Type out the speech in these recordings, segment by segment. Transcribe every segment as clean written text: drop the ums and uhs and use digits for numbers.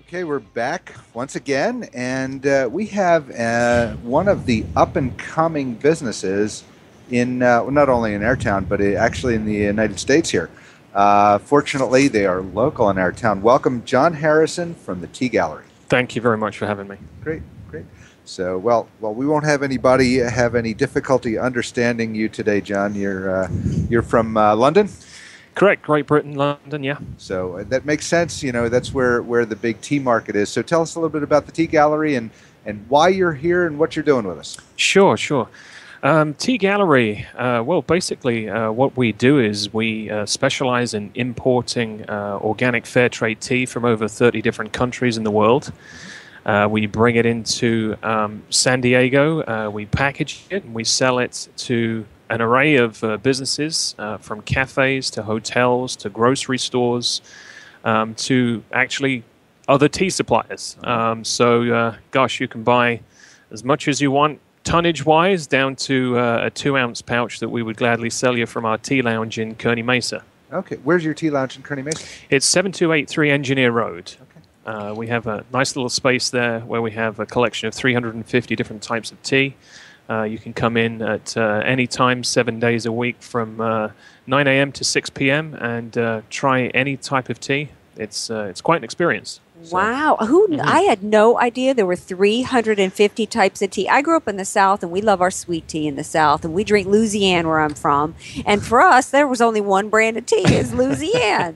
Okay, we're back once again, and we have one of the up-and-coming businesses in well, not only in our town, but actually in the United States here. Fortunately, they are local in our town. Welcome, John Harrison from the Tea Gallery. Thank you very much for having me. Great, great. So, well, we won't have anybody have any difficulty understanding you today, John. You're from London? Correct, Great Britain, London, yeah. So that makes sense. You know, that's where the big tea market is. So tell us a little bit about the Tea Gallery and why you're here and what you're doing with us. Sure. Tea Gallery, well, basically what we do is we specialize in importing organic fair trade tea from over 30 different countries in the world. We bring it into San Diego, we package it, and we sell it to an array of businesses, from cafes to hotels to grocery stores, to actually other tea suppliers. Gosh, you can buy as much as you want, tonnage-wise, down to a 2-ounce pouch that we would gladly sell you from our tea lounge in Kearny Mesa. Okay, where's your tea lounge in Kearny Mesa? It's 7283 Engineer Road. Okay. We have a nice little space there where we have a collection of 350 different types of tea. You can come in at any time, 7 days a week, from 9 a.m. to 6 p.m. and try any type of tea. It's quite an experience. Wow. I had no idea there were 350 types of tea. I grew up in the South, and we love our sweet tea in the South, and we drink Louisiana where I'm from. And for us, there was only one brand of tea, is Louisiana.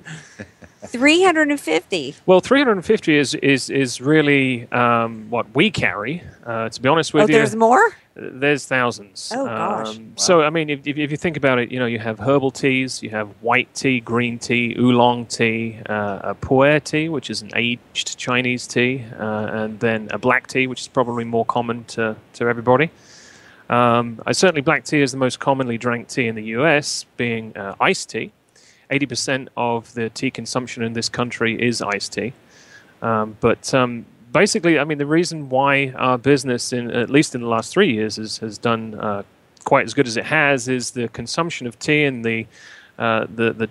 350. Well, 350 is really what we carry. To be honest with you, there's more. There's thousands. Oh gosh! Wow. So I mean, if you think about it, you have herbal teas, you have white tea, green tea, oolong tea, a pu'er tea, which is an aged Chinese tea, and then a black tea, which is probably more common to everybody. Certainly, black tea is the most commonly drank tea in the U.S., being iced tea. 80% of the tea consumption in this country is iced tea. Basically, I mean, the reason why our business, at least in the last 3 years, has done quite as good as it has is the consumption of tea, and the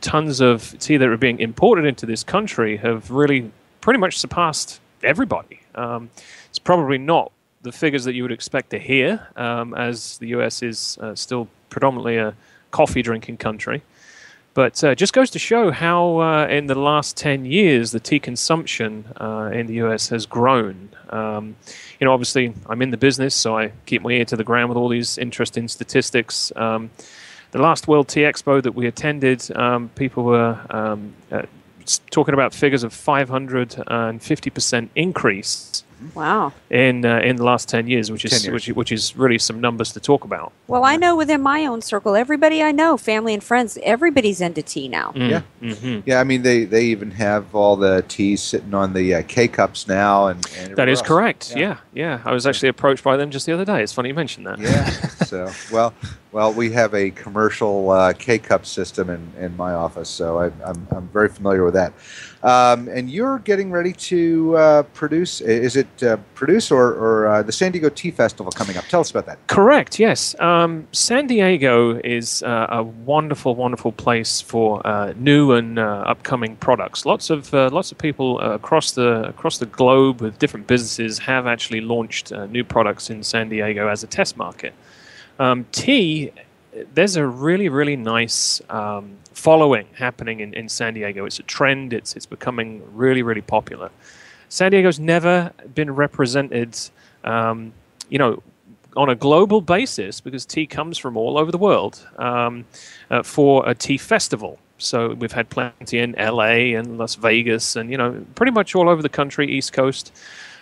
tons of tea that are being imported into this country have really pretty much surpassed everybody. It's probably not the figures that you would expect to hear, as the U.S. is still predominantly a coffee-drinking country. But just goes to show how in the last 10 years the tea consumption in the U.S. has grown. Obviously I'm in the business, so I keep my ear to the ground with all these interesting statistics. The last World Tea Expo that we attended, people were talking about figures of 550% increase. Wow! In the last 10 years, which is really some numbers to talk about. Well, I know within my own circle, everybody I know, family and friends, everybody's into tea now. Yeah, yeah. I mean, they even have all the teas sitting on the K-cups now, and that is correct. Yeah. I was actually approached by them just the other day. It's funny you mentioned that. Yeah. So well, we have a commercial K-cup system in my office, so I'm very familiar with that. And you're getting ready to produce. Is it produce or the San Diego Tea Festival coming up? Tell us about that. Correct. Yes. San Diego is a wonderful, wonderful place for new and upcoming products. Lots of people across the globe with different businesses have actually launched new products in San Diego as a test market. Tea. There's a really, really nice following happening in San Diego. It's a trend. It's becoming really, really popular. San Diego's never been represented, on a global basis, because tea comes from all over the world, for a tea festival. So we've had plenty in LA and Las Vegas and, pretty much all over the country, East Coast.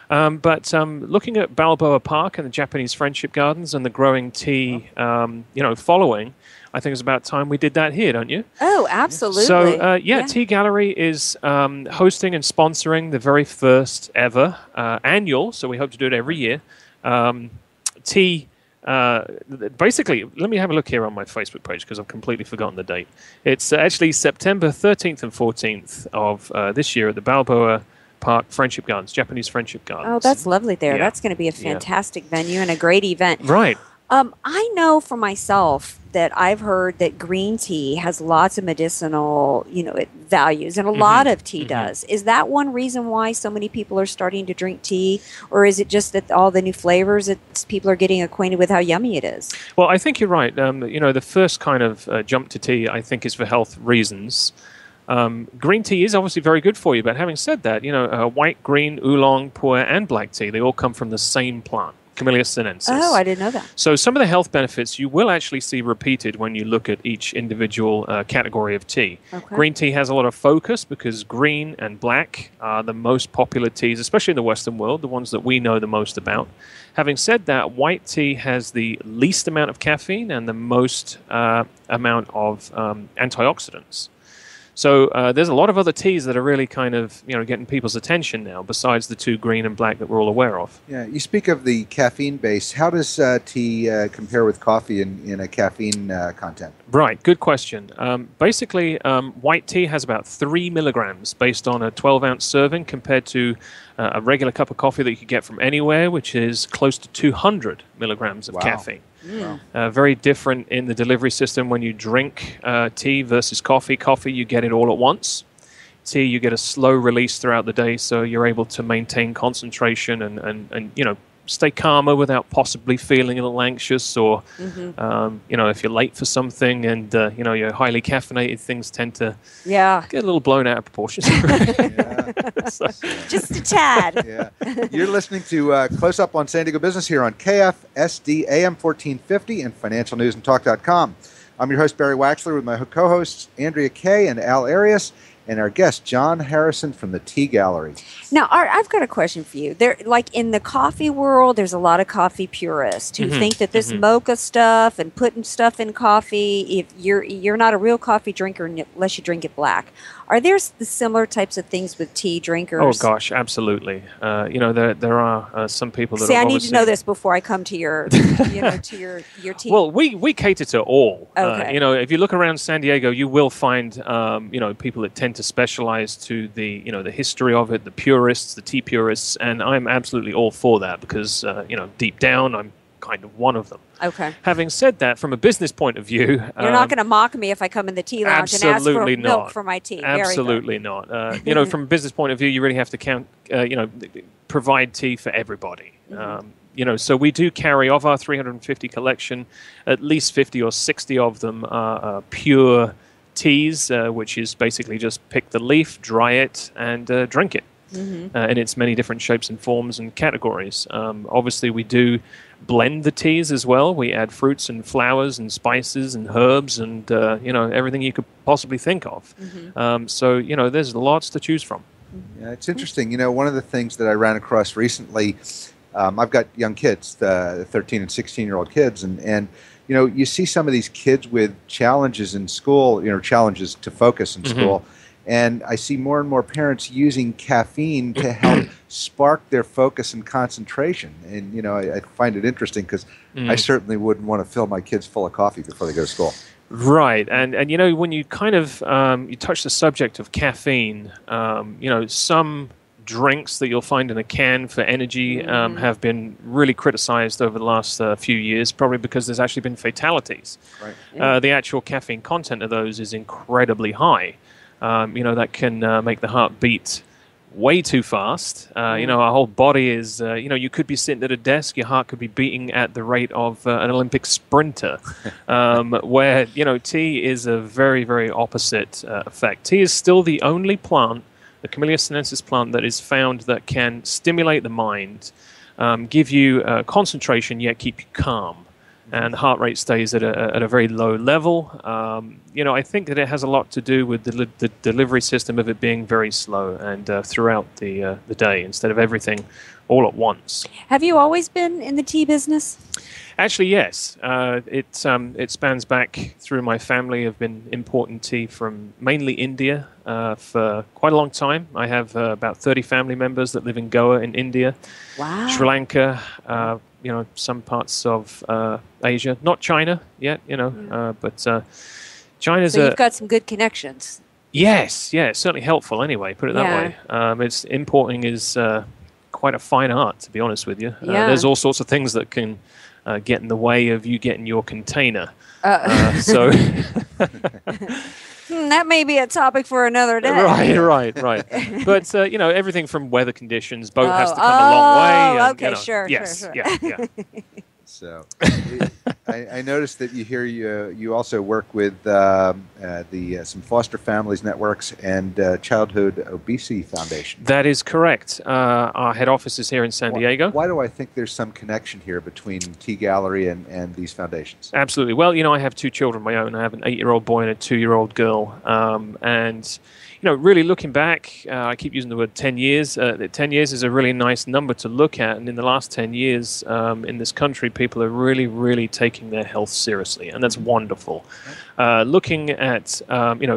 But looking at Balboa Park and the Japanese Friendship Gardens and the growing tea, following, I think it's about time we did that here, don't you? Oh, absolutely. So, Tea Gallery is hosting and sponsoring the very first ever annual, so we hope to do it every year, basically, let me have a look here on my Facebook page because I've completely forgotten the date. It's actually September 13th and 14th of this year at the Balboa Park Friendship Gardens, Japanese Friendship Gardens. Oh, that's lovely there. Yeah. That's going to be a fantastic venue and a great event. Right. I know for myself that I've heard that green tea has lots of medicinal, values, and a lot of tea does. Is that one reason why so many people are starting to drink tea, or is it just that all the new flavors that people are getting acquainted with how yummy it is? Well, I think you're right. The first kind of jump to tea, I think, is for health reasons. Green tea is obviously very good for you, but having said that, white, green, oolong, pu'er, and black tea, they all come from the same plant, Camellia sinensis. Oh, I didn't know that. So some of the health benefits you will actually see repeated when you look at each individual category of tea. Okay. Green tea has a lot of focus because green and black are the most popular teas, especially in the Western world, the ones that we know the most about. Having said that, white tea has the least amount of caffeine and the most amount of antioxidants. So there's a lot of other teas that are really kind of getting people's attention now, besides the two green and black that we're all aware of. Yeah, you speak of the caffeine base. How does tea compare with coffee in a caffeine content? Right, good question. Basically, white tea has about 3 milligrams based on a 12-ounce serving compared to a regular cup of coffee that you could get from anywhere, which is close to 200 milligrams of caffeine. Very different in the delivery system when you drink tea versus coffee. Coffee, you get it all at once. Tea, you get a slow release throughout the day, so you're able to maintain concentration and stay calmer without possibly feeling a little anxious, or if you're late for something and you're highly caffeinated, things tend to get a little blown out of proportion. Just a tad. Yeah. You're listening to Close Up on San Diego Business here on KFSD AM 1450 and financialnewsandtalk.com. I'm your host, Barry Waxler, with my co-hosts, Andrea Kay and Al Arias, and our guest, John Harrison from the Tea Gallery. Now, Art, I've got a question for you. There, like in the coffee world, there's a lot of coffee purists who think that this mocha stuff and putting stuff in coffee, if you're not a real coffee drinker unless you drink it black. Are there the similar types of things with tea drinkers? Oh gosh, absolutely. There are some people that. See, I need to know this before I come to your, to your tea. Well, we cater to all. Okay. If you look around San Diego, you will find people that tend to specialize to the the history of it, the purists, the tea purists, and I'm absolutely all for that because deep down I'm kind of one of them. Okay. Having said that, from a business point of view, you're not going to mock me if I come in the tea lounge and ask for milk for my tea. Absolutely not. From a business point of view, you really have to provide tea for everybody. So we do carry, of our 350 collection, at least 50 or 60 of them are pure teas, which is basically just pick the leaf, dry it, and drink it. In its many different shapes and forms and categories. Obviously, we do blend the teas as well. We add fruits and flowers and spices and herbs and everything you could possibly think of. There's lots to choose from. Yeah, it's interesting. One of the things that I ran across recently, I've got young kids, 13 and 16-year-old kids, and you see some of these kids with challenges in school, challenges to focus in school. And I see more and more parents using caffeine to help spark their focus and concentration. And, I find it interesting because I certainly wouldn't want to fill my kids full of coffee before they go to school. Right. And when you kind of you touch the subject of caffeine, some drinks that you'll find in a can for energy have been really criticized over the last few years, probably because there's actually been fatalities. Right. The actual caffeine content of those is incredibly high. That can make the heart beat way too fast. Our whole body is, you could be sitting at a desk, your heart could be beating at the rate of an Olympic sprinter, where, tea is a very, very opposite effect. Tea is still the only plant, the Camellia sinensis plant, that is found that can stimulate the mind, give you concentration, yet keep you calm. And the heart rate stays at a very low level. I think that it has a lot to do with the delivery system of it being very slow and throughout the day instead of everything all at once. Have you always been in the tea business? Actually, yes. It spans back through my family. I've been importing tea from mainly India for quite a long time. I have about 30 family members that live in Goa in India, Sri Lanka, some parts of Asia, not China yet, but China's. So you've got some good connections. Yes, it's certainly helpful anyway, put it that way. Importing is quite a fine art, to be honest with you. There's all sorts of things that can get in the way of you getting your container. So that may be a topic for another day. Right. But everything from weather conditions, boat has to come a long way. And, okay, sure. Yeah. So I noticed that you also work with some foster families networks and Childhood Obesity Foundation. That is correct. Our head office is here in San Diego. Why do I think there's some connection here between Tea Gallery and these foundations? Absolutely. Well, I have two children of my own. I have an 8-year-old boy and a 2-year-old girl. And really looking back, I keep using the word 10 years. 10 years is a really nice number to look at. And in the last 10 years in this country, people are really, really taking their health seriously. And that's wonderful. Looking at,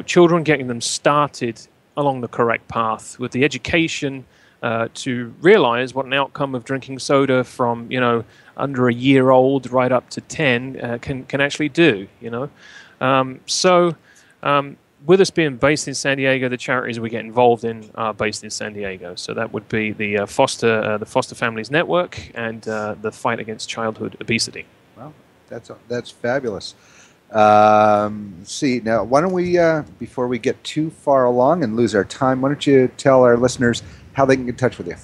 children, getting them started along the correct path with the education to realize what an outcome of drinking soda from, under a year old right up to 10 can actually do, with us being based in San Diego, the charities we get involved in are based in San Diego. So that would be the Foster Families Network and the Fight Against Childhood Obesity. Well, that's fabulous. See, now, why don't we, before we get too far along and lose our time, why don't you tell our listeners how they can get in touch with you?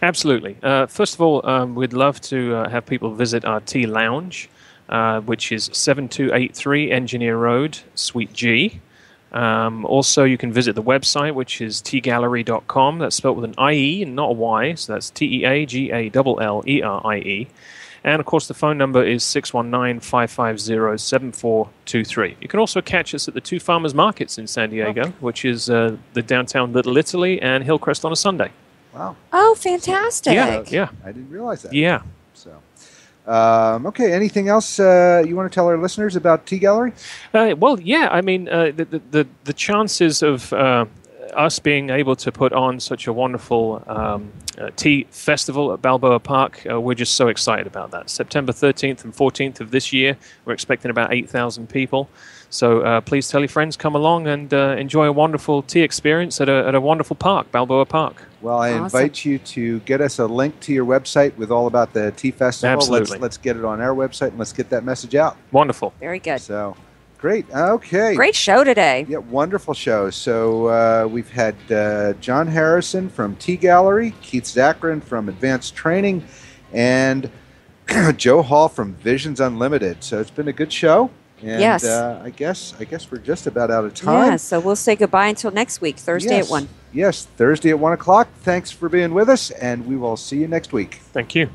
Absolutely. First of all, we'd love to have people visit our Tea Lounge, which is 7283 Engineer Road, Suite G. Also, you can visit the website, which is teagallerie.com. That's spelled with an I-E and not a Y, so that's TEAGALLERIE. And, of course, the phone number is 619-550-7423. You can also catch us at the two farmers markets in San Diego, which is the downtown Little Italy and Hillcrest on a Sunday. Wow. Oh, fantastic. Yeah. I didn't realize that. Yeah. So, okay, anything else you want to tell our listeners about Tea Gallery? Well, yeah, I mean, the chances of us being able to put on such a wonderful tea festival at Balboa Park, we're just so excited about that. September 13th and 14th of this year, we're expecting about 8,000 people. So please tell your friends, come along and enjoy a wonderful tea experience at a wonderful park, Balboa Park. Well, I invite you to get us a link to your website with all about the tea festival. Absolutely. Let's get it on our website and let's get that message out. Wonderful. Very good. So, great. Okay. Great show today. Yeah, wonderful show. So we've had John Harrison from Tea Gallery, Keith Zachrin from Advanced Training, and Joe Hall from Visions Unlimited. So it's been a good show. And, yes. I guess we're just about out of time. Yeah, so we'll say goodbye until next week, Thursday at 1. Yes, Thursday at 1 o'clock. Thanks for being with us, and we will see you next week. Thank you.